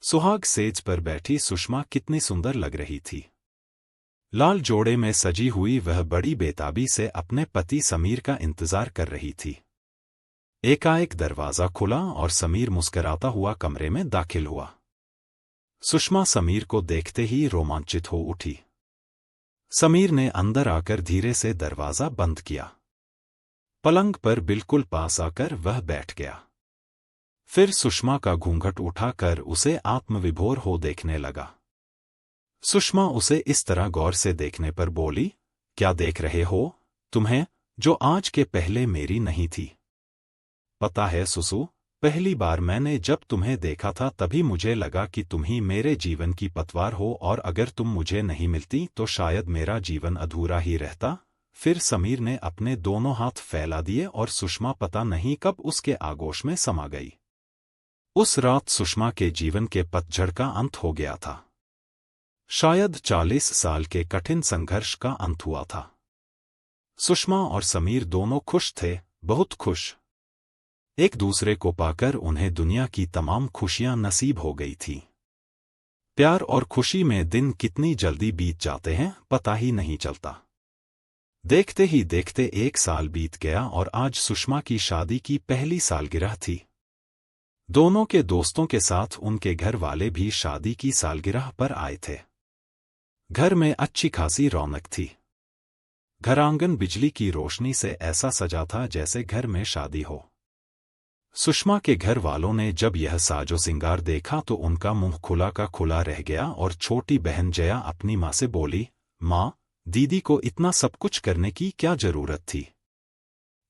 सुहाग सेज पर बैठी सुषमा कितनी सुंदर लग रही थी। लाल जोड़े में सजी हुई वह बड़ी बेताबी से अपने पति समीर का इंतजार कर रही थी। एकाएक दरवाजा खुला और समीर मुस्कुराता हुआ कमरे में दाखिल हुआ। सुषमा समीर को देखते ही रोमांचित हो उठी। समीर ने अंदर आकर धीरे से दरवाजा बंद किया। पलंग पर बिल्कुल पास आकर वह बैठ गया। फिर सुषमा का घूंघट उठाकर उसे आत्मविभोर हो देखने लगा। सुषमा उसे इस तरह गौर से देखने पर बोली, क्या देख रहे हो? तुम्हें, जो आज के पहले मेरी नहीं थी। पता है सुसु, पहली बार मैंने जब तुम्हें देखा था तभी मुझे लगा कि तुम ही मेरे जीवन की पतवार हो और अगर तुम मुझे नहीं मिलती तो शायद मेरा जीवन अधूरा ही रहता। फिर समीर ने अपने दोनों हाथ फैला दिए और सुषमा पता नहीं कब उसके आगोश में समा गई। उस रात सुषमा के जीवन के पतझड़ का अंत हो गया था। शायद 40 साल के कठिन संघर्ष का अंत हुआ था। सुषमा और समीर दोनों खुश थे, बहुत खुश। एक दूसरे को पाकर उन्हें दुनिया की तमाम खुशियां नसीब हो गई थी। प्यार और खुशी में दिन कितनी जल्दी बीत जाते हैं पता ही नहीं चलता। देखते ही देखते 1 साल बीत गया और आज सुषमा की शादी की पहली सालगिरह थी। दोनों के दोस्तों के साथ उनके घर वाले भी शादी की सालगिरह पर आए थे। घर में अच्छी खासी रौनक थी। घरांगन बिजली की रोशनी से ऐसा सजा था जैसे घर में शादी हो। सुषमा के घर वालों ने जब यह साजो सिंगार देखा तो उनका मुंह खुला का खुला रह गया और छोटी बहन जया अपनी माँ से बोली, माँ, दीदी को इतना सब कुछ करने की क्या जरूरत थी?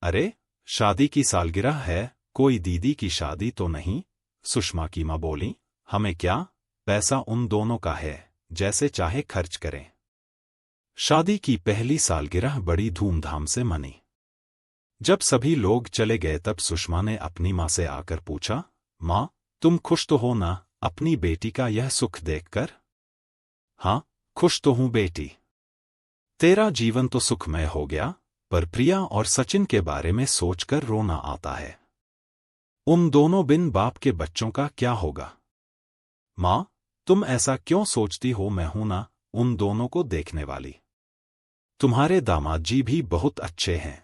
अरे, शादी की सालगिरह है, कोई दीदी की शादी तो नहीं। सुषमा की माँ बोली, हमें क्या, पैसा उन दोनों का है, जैसे चाहे खर्च करें। शादी की पहली सालगिरह बड़ी धूमधाम से मनी। जब सभी लोग चले गए तब सुषमा ने अपनी माँ से आकर पूछा, माँ, तुम खुश तो हो ना अपनी बेटी का यह सुख देखकर? हाँ, खुश तो हूँ बेटी। तेरा जीवन तो सुखमय हो गया, पर प्रिया और सचिन के बारे में सोचकर रोना आता है। उन दोनों बिन बाप के बच्चों का क्या होगा? माँ, तुम ऐसा क्यों सोचती हो? मैं हूं ना उन दोनों को देखने वाली। तुम्हारे दामाद जी भी बहुत अच्छे हैं।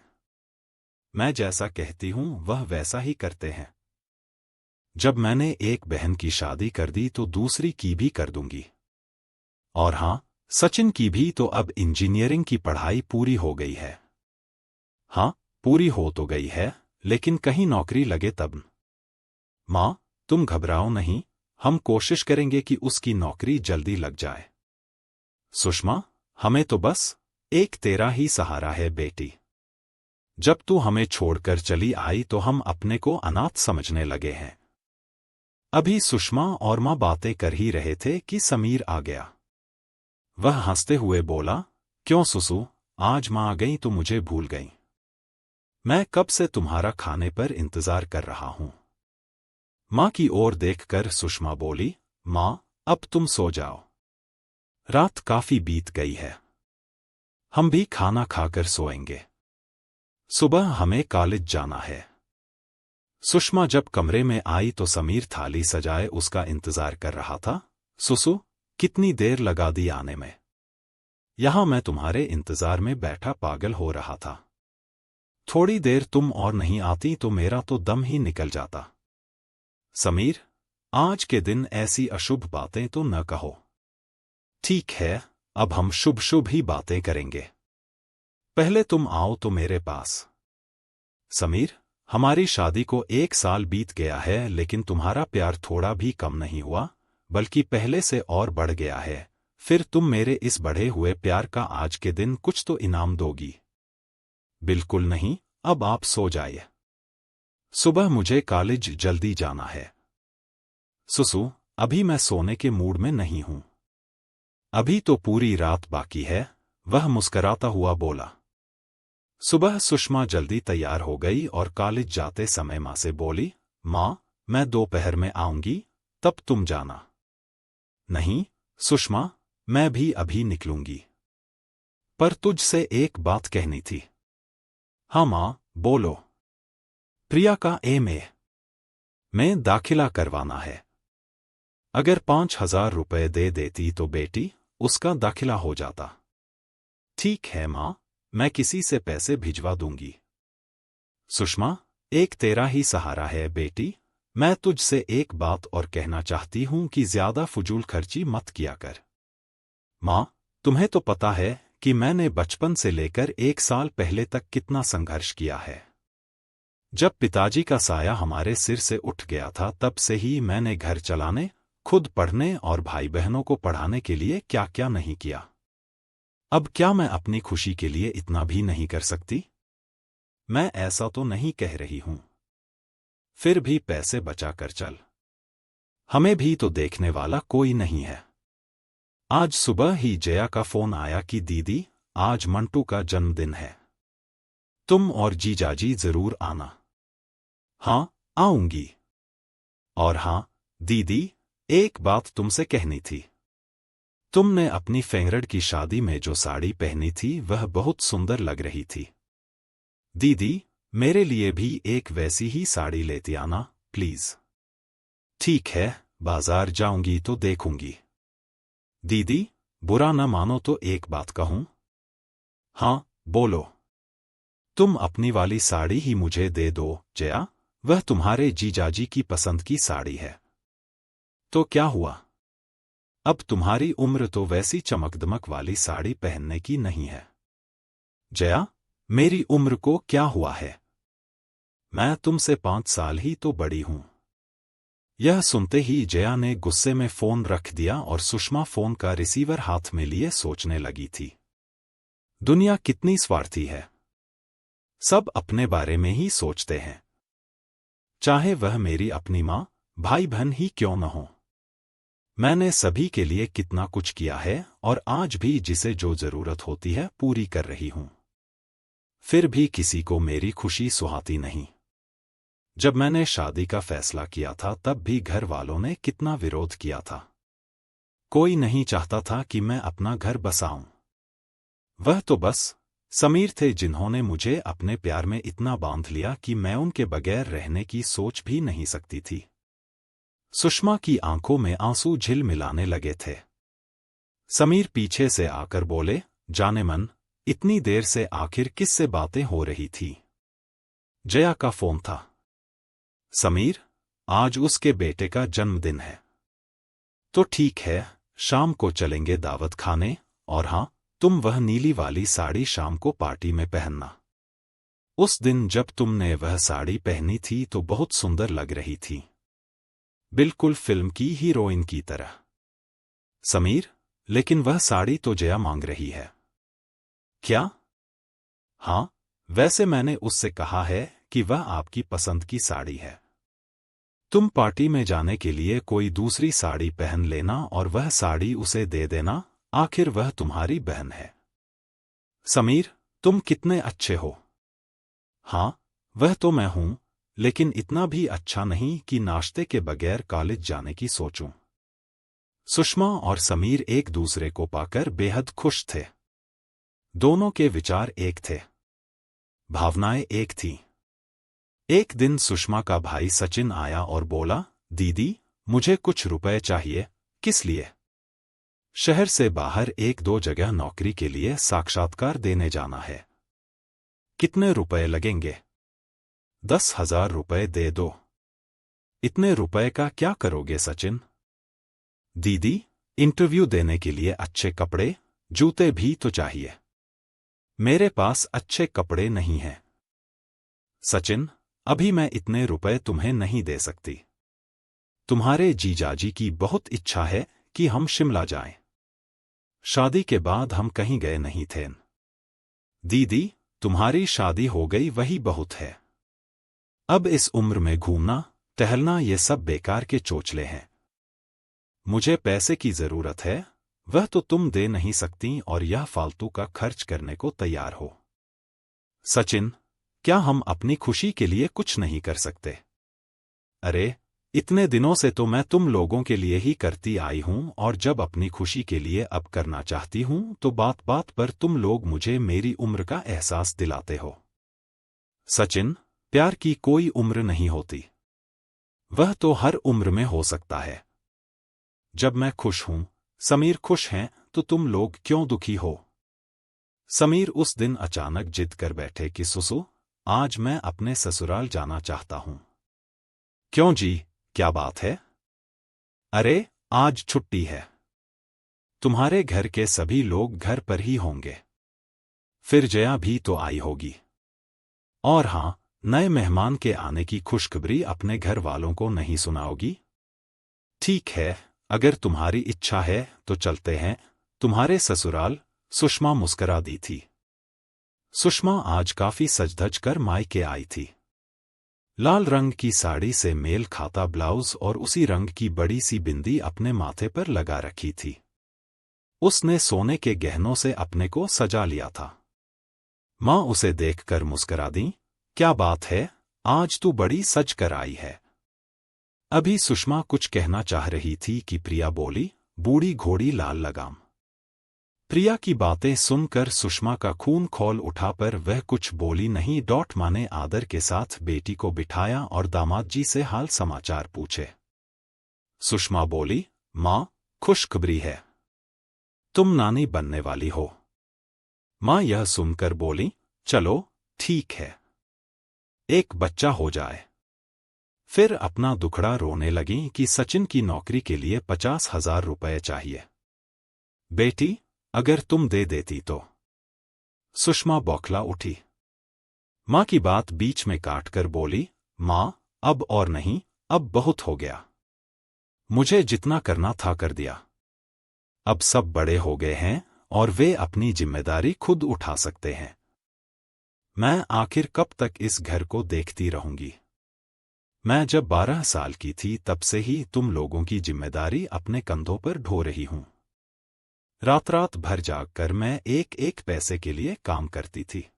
मैं जैसा कहती हूं वह वैसा ही करते हैं। जब मैंने एक बहन की शादी कर दी तो दूसरी की भी कर दूंगी। और हां, सचिन की भी तो अब इंजीनियरिंग की पढ़ाई पूरी हो गई है। हां, पूरी हो तो गई है, लेकिन कहीं नौकरी लगे तब। माँ, तुम घबराओ नहीं, हम कोशिश करेंगे कि उसकी नौकरी जल्दी लग जाए। सुषमा, हमें तो बस एक तेरा ही सहारा है बेटी। जब तू हमें छोड़कर चली आई तो हम अपने को अनाथ समझने लगे हैं। अभी सुषमा और माँ बातें कर ही रहे थे कि समीर आ गया। वह हंसते हुए बोला, क्यों सुसु, आज माँ आ गई तो मुझे भूल गई? मैं कब से तुम्हारा खाने पर इंतजार कर रहा हूं। माँ की ओर देखकर सुषमा बोली, माँ, अब तुम सो जाओ। रात काफी बीत गई है। हम भी खाना खाकर सोएंगे। सुबह हमें कॉलेज जाना है। सुषमा जब कमरे में आई तो समीर थाली सजाए उसका इंतजार कर रहा था। सुसु, कितनी देर लगा दी आने में? यहां मैं तुम्हारे इंतजार में बैठा पागल हो रहा था। थोड़ी देर तुम और नहीं आती तो मेरा तो दम ही निकल जाता। समीर, आज के दिन ऐसी अशुभ बातें तो न कहो। ठीक है, अब हम शुभ शुभ ही बातें करेंगे। पहले तुम आओ तो मेरे पास। समीर, हमारी शादी को 1 साल बीत गया है लेकिन तुम्हारा प्यार थोड़ा भी कम नहीं हुआ, बल्कि पहले से और बढ़ गया है। फिर तुम मेरे इस बढ़े हुए प्यार का आज के दिन कुछ तो इनाम दोगी। बिल्कुल नहीं, अब आप सो जाइए। सुबह मुझे कॉलेज जल्दी जाना है। सुसु, अभी मैं सोने के मूड में नहीं हूं। अभी तो पूरी रात बाकी है, वह मुस्कुराता हुआ बोला। सुबह सुषमा जल्दी तैयार हो गई और कॉलेज जाते समय माँ से बोली, माँ, मैं दोपहर में आऊंगी, तब तुम जाना। नहीं, सुषमा, मैं भी अभी निकलूंगी। पर तुझसे एक बात कहनी थी। हाँ माँ, बोलो। प्रिया का एमए में दाखिला करवाना है। अगर 5,000 रुपए दे देती तो बेटी उसका दाखिला हो जाता। ठीक है माँ, मैं किसी से पैसे भिजवा दूंगी। सुषमा, एक तेरा ही सहारा है बेटी। मैं तुझसे एक बात और कहना चाहती हूं कि ज्यादा फजूल खर्ची मत किया कर। माँ, तुम्हें तो पता है कि मैंने बचपन से लेकर 1 साल पहले तक कितना संघर्ष किया है। जब पिताजी का साया हमारे सिर से उठ गया था तब से ही मैंने घर चलाने, खुद पढ़ने और भाई बहनों को पढ़ाने के लिए क्या क्या नहीं किया। अब क्या मैं अपनी खुशी के लिए इतना भी नहीं कर सकती? मैं ऐसा तो नहीं कह रही हूं। फिर भी पैसे बचा कर चल। हमें भी तो देखने वाला कोई नहीं है। आज सुबह ही जया का फोन आया कि दीदी, आज मंटू का जन्मदिन है। तुम और जीजाजी जरूर आना। हाँ, आऊंगी। और हाँ दीदी, एक बात तुमसे कहनी थी। तुमने अपनी फेंगरड़ की शादी में जो साड़ी पहनी थी वह बहुत सुंदर लग रही थी। दीदी, मेरे लिए भी एक वैसी ही साड़ी लेती आना प्लीज। ठीक है, बाजार जाऊंगी तो देखूंगी। दीदी, बुरा न मानो तो एक बात कहूं? हाँ, बोलो। तुम अपनी वाली साड़ी ही मुझे दे दो जया, वह तुम्हारे जीजाजी की पसंद की साड़ी है। तो क्या हुआ? अब तुम्हारी उम्र तो वैसी चमकदमक वाली साड़ी पहनने की नहीं है। जया, मेरी उम्र को क्या हुआ है? मैं तुमसे 5 साल ही तो बड़ी हूं। यह सुनते ही जया ने गुस्से में फोन रख दिया और सुषमा फोन का रिसीवर हाथ में लिए सोचने लगी थी। दुनिया कितनी स्वार्थी है। सब अपने बारे में ही सोचते हैं, चाहे वह मेरी अपनी मां, भाई बहन ही क्यों न हो। मैंने सभी के लिए कितना कुछ किया है और आज भी जिसे जो जरूरत होती है पूरी कर रही हूं। फिर भी किसी को मेरी खुशी सुहाती नहीं। जब मैंने शादी का फैसला किया था तब भी घर वालों ने कितना विरोध किया था। कोई नहीं चाहता था कि मैं अपना घर बसाऊं। वह तो बस समीर थे जिन्होंने मुझे अपने प्यार में इतना बांध लिया कि मैं उनके बगैर रहने की सोच भी नहीं सकती थी। सुषमा की आंखों में आंसू झिलमिलाने लगे थे। समीर पीछे से आकर बोले, जाने मन, इतनी देर से आखिर किससे बातें हो रही थी? जया का फोन था। समीर, आज उसके बेटे का जन्मदिन है। तो ठीक है, शाम को चलेंगे दावत खाने, और हाँ, तुम वह नीली वाली साड़ी शाम को पार्टी में पहनना। उस दिन जब तुमने वह साड़ी पहनी थी तो बहुत सुंदर लग रही थी, बिल्कुल फिल्म की हीरोइन की तरह। समीर, लेकिन वह साड़ी तो जया मांग रही है। क्या? हाँ, वैसे मैंने उससे कहा है कि वह आपकी पसंद की साड़ी है। तुम पार्टी में जाने के लिए कोई दूसरी साड़ी पहन लेना और वह साड़ी उसे दे देना, आखिर वह तुम्हारी बहन है। समीर, तुम कितने अच्छे हो। हाँ, वह तो मैं हूं, लेकिन इतना भी अच्छा नहीं कि नाश्ते के बगैर कॉलेज जाने की सोचूं। सुषमा और समीर एक दूसरे को पाकर बेहद खुश थे। दोनों के विचार एक थे, भावनाएं एक थीं। एक दिन सुषमा का भाई सचिन आया और बोला, दीदी, मुझे कुछ रुपए चाहिए। किस लिए? शहर से बाहर 1-2 जगह नौकरी के लिए साक्षात्कार देने जाना है। कितने रुपए लगेंगे? 10,000 रुपए दे दो। इतने रुपए का क्या करोगे सचिन? दीदी, इंटरव्यू देने के लिए अच्छे कपड़े, जूते भी तो चाहिए। मेरे पास अच्छे कपड़े नहीं हैं। सचिन, अभी मैं इतने रुपए तुम्हें नहीं दे सकती। तुम्हारे जीजाजी की बहुत इच्छा है कि हम शिमला जाएं। शादी के बाद हम कहीं गए नहीं थे। दीदी, तुम्हारी शादी हो गई वही बहुत है। अब इस उम्र में घूमना, टहलना ये सब बेकार के चोचले हैं। मुझे पैसे की जरूरत है, वह तो तुम दे नहीं सकती और यह फालतू का खर्च करने को तैयार हो। सचिन, क्या हम अपनी खुशी के लिए कुछ नहीं कर सकते? अरे, इतने दिनों से तो मैं तुम लोगों के लिए ही करती आई हूं और जब अपनी खुशी के लिए अब करना चाहती हूं तो बात बात पर तुम लोग मुझे मेरी उम्र का एहसास दिलाते हो। सचिन, प्यार की कोई उम्र नहीं होती। वह तो हर उम्र में हो सकता है। जब मैं खुश हूं, समीर खुश हैं, तो तुम लोग क्यों दुखी हो? समीर उस दिन अचानक जिद कर बैठे कि सुसु, आज मैं अपने ससुराल जाना चाहता हूं। क्यों जी, क्या बात है? अरे, आज छुट्टी है। तुम्हारे घर के सभी लोग घर पर ही होंगे। फिर जया भी तो आई होगी। और हां, नए मेहमान के आने की खुशखबरी अपने घर वालों को नहीं सुनाओगी? ठीक है, अगर तुम्हारी इच्छा है तो चलते हैं तुम्हारे ससुराल। सुषमा मुस्करा दी थी। सुषमा आज काफी सज-धज कर मायके आई थी। लाल रंग की साड़ी से मेल खाता ब्लाउज और उसी रंग की बड़ी सी बिंदी अपने माथे पर लगा रखी थी। उसने सोने के गहनों से अपने को सजा लिया था। माँ उसे देखकर मुस्करा दी। क्या बात है, आज तू बड़ी सज कर आई है। अभी सुषमा कुछ कहना चाह रही थी कि प्रिया बोली, बूढ़ी घोड़ी लाल लगाम। प्रिया की बातें सुनकर सुषमा का खून खौल उठा, पर वह कुछ बोली नहीं। माँ ने आदर के साथ बेटी को बिठाया और दामाद जी से हाल समाचार पूछे। सुषमा बोली, माँ, खुशखबरी है, तुम नानी बनने वाली हो। माँ यह सुनकर बोली, चलो ठीक है, एक बच्चा हो जाए। फिर अपना दुखड़ा रोने लगी कि सचिन की नौकरी के लिए 50,000 रुपए चाहिए। बेटी, अगर तुम दे देती तो। सुषमा बौखला उठी। माँ की बात बीच में काटकर बोली, माँ, अब और नहीं, अब बहुत हो गया। मुझे जितना करना था कर दिया। अब सब बड़े हो गए हैं और वे अपनी जिम्मेदारी खुद उठा सकते हैं। मैं आखिर कब तक इस घर को देखती रहूंगी? मैं जब 12 साल की थी तब से ही तुम लोगों की जिम्मेदारी अपने कंधों पर ढो रही हूं। रात रात भर जागकर मैं एक एक पैसे के लिए काम करती थी।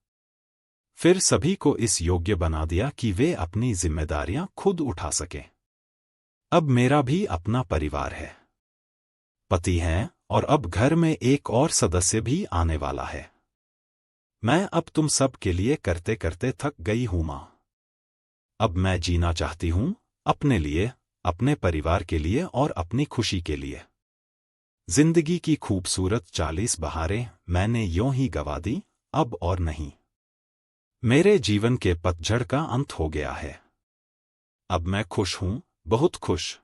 फिर सभी को इस योग्य बना दिया कि वे अपनी जिम्मेदारियां खुद उठा सकें। अब मेरा भी अपना परिवार है, पति हैं, और अब घर में एक और सदस्य भी आने वाला है। मैं अब तुम सब के लिए करते करते थक गई हूं मां। अब मैं जीना चाहती हूं अपने लिए, अपने परिवार के लिए और अपनी खुशी के लिए। जिंदगी की खूबसूरत 40 बहारें मैंने यूं ही गवा दी, अब और नहीं। मेरे जीवन के पतझड़ का अंत हो गया है। अब मैं खुश हूं, बहुत खुश।